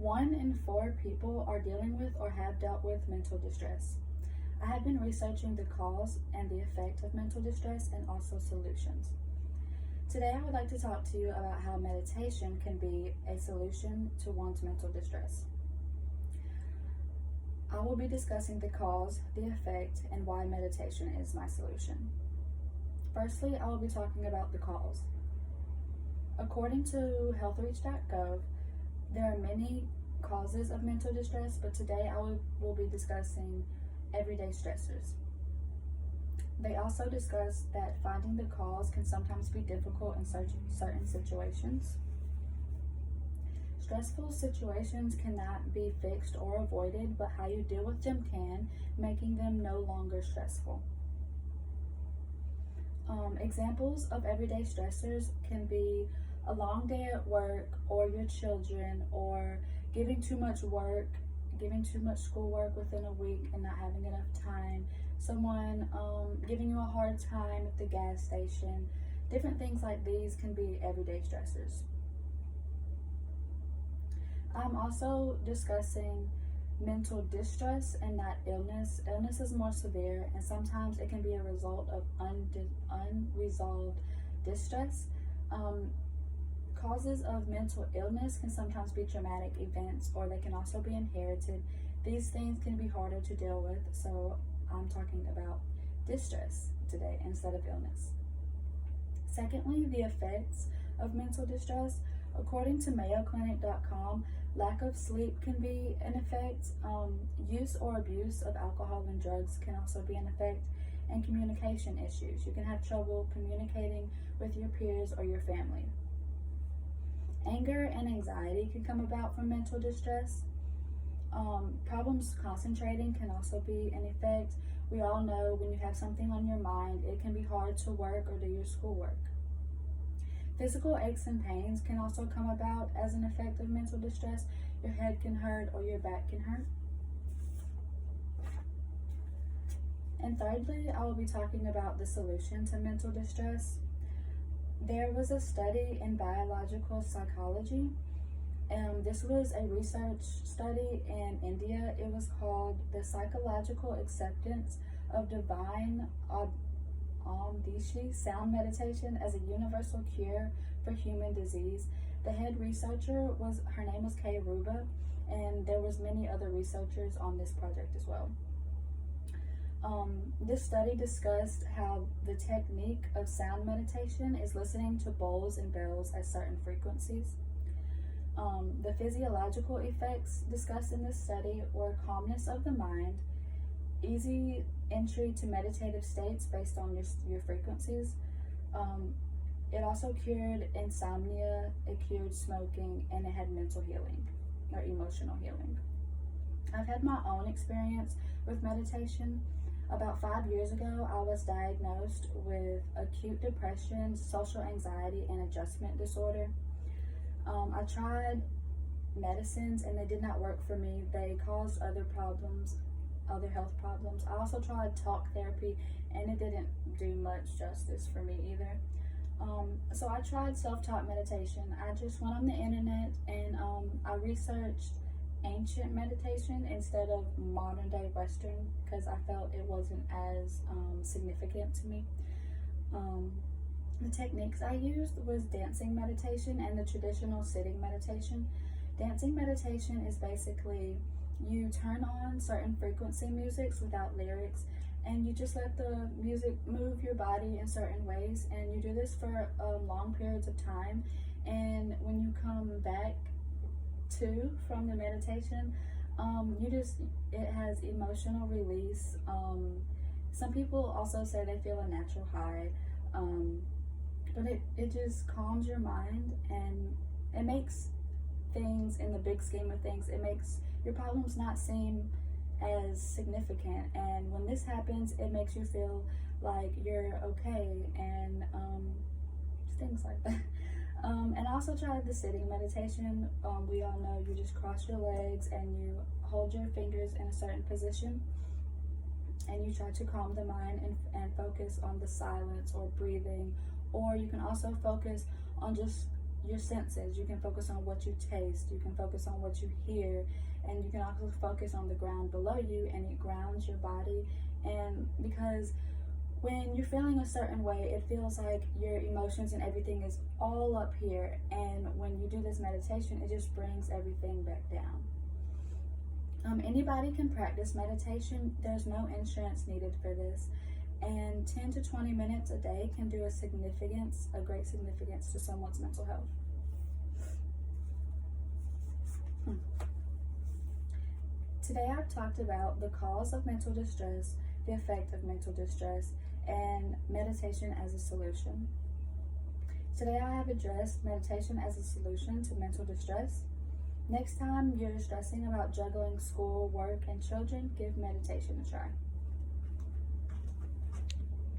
1 in 4 people are dealing with or have dealt with mental distress. I have been researching the cause and the effect of mental distress and also solutions. Today, I would like to talk to you about how meditation can be a solution to one's mental distress. I will be discussing the cause, the effect, and why meditation is my solution. Firstly, I will be talking about the cause. According to healthreach.gov, there are many causes of mental distress, but today I will be discussing everyday stressors. They also discuss that finding the cause can sometimes be difficult in certain situations. Stressful situations cannot be fixed or avoided, but how you deal with them can, making them no longer stressful. Examples of everyday stressors can be a long day at work, or your children, or giving too much schoolwork within a week and not having enough time, someone giving you a hard time at the gas station. Different things like these can be everyday stressors. I'm also discussing mental distress and not illness. Illness is more severe, and sometimes it can be a result of unresolved distress. Causes of mental illness can sometimes be traumatic events, or they can also be inherited. These things can be harder to deal with, so I'm talking about distress today instead of illness. Secondly, the effects of mental distress. According to MayoClinic.com, lack of sleep can be an effect. Use or abuse of alcohol and drugs can also be an effect. And communication issues. You can have trouble communicating with your peers or your family. Anger and anxiety can come about from mental distress. Problems concentrating can also be an effect. We all know when you have something on your mind, it can be hard to work or do your schoolwork. Physical aches and pains can also come about as an effect of mental distress. Your head can hurt or your back can hurt. And thirdly, I will be talking about the solution to mental distress. There was a study in biological psychology. This was a research study in India. It was called the Psychological Acceptance of Divine Omdishi Sound Meditation as a Universal Cure for Human Disease. The head researcher her name was Kay Ruba, and there was many other researchers on this project as well. This study discussed how the technique of sound meditation is listening to bowls and bells at certain frequencies. The physiological effects discussed in this study were calmness of the mind, easy entry to meditative states based on your frequencies. It also cured insomnia, it cured smoking, and it had mental healing or emotional healing. I've had my own experience with meditation. About 5 years ago, I was diagnosed with acute depression, social anxiety, and adjustment disorder. I tried medicines and they did not work for me. They caused other health problems. I also tried talk therapy and it didn't do much justice for me either. So I tried self-taught meditation. I just went on the internet and I researched ancient meditation instead of modern day Western because I felt it wasn't as significant to me. The techniques I used was dancing meditation and the traditional sitting meditation. Dancing meditation is basically you turn on certain frequency musics without lyrics and you just let the music move your body in certain ways, and you do this for long periods of time, and when you come back from the meditation, it has emotional release. Some people also say they feel a natural high, but it just calms your mind, and it makes things, in the big scheme of things, it makes your problems not seem as significant. And when this happens, it makes you feel like you're okay, and things like that. And I also tried the sitting meditation. We all know you just cross your legs and you hold your fingers in a certain position and you try to calm the mind and focus on the silence or breathing, or you can also focus on just your senses. You can focus on what you taste, you can focus on what you hear, and you can also focus on the ground below you, and it grounds your body. And because when you're feeling a certain way, it feels like your emotions and everything is all up here, and when you do this meditation, it just brings everything back down. Anybody can practice meditation. There's no insurance needed for this, and 10 to 20 minutes a day can do a great significance to someone's mental health. Today I've talked about the cause of mental distress, the effect of mental distress, and meditation as a solution. Today I have addressed meditation as a solution to mental distress. Next time you're stressing about juggling school, work, and children, give meditation a try.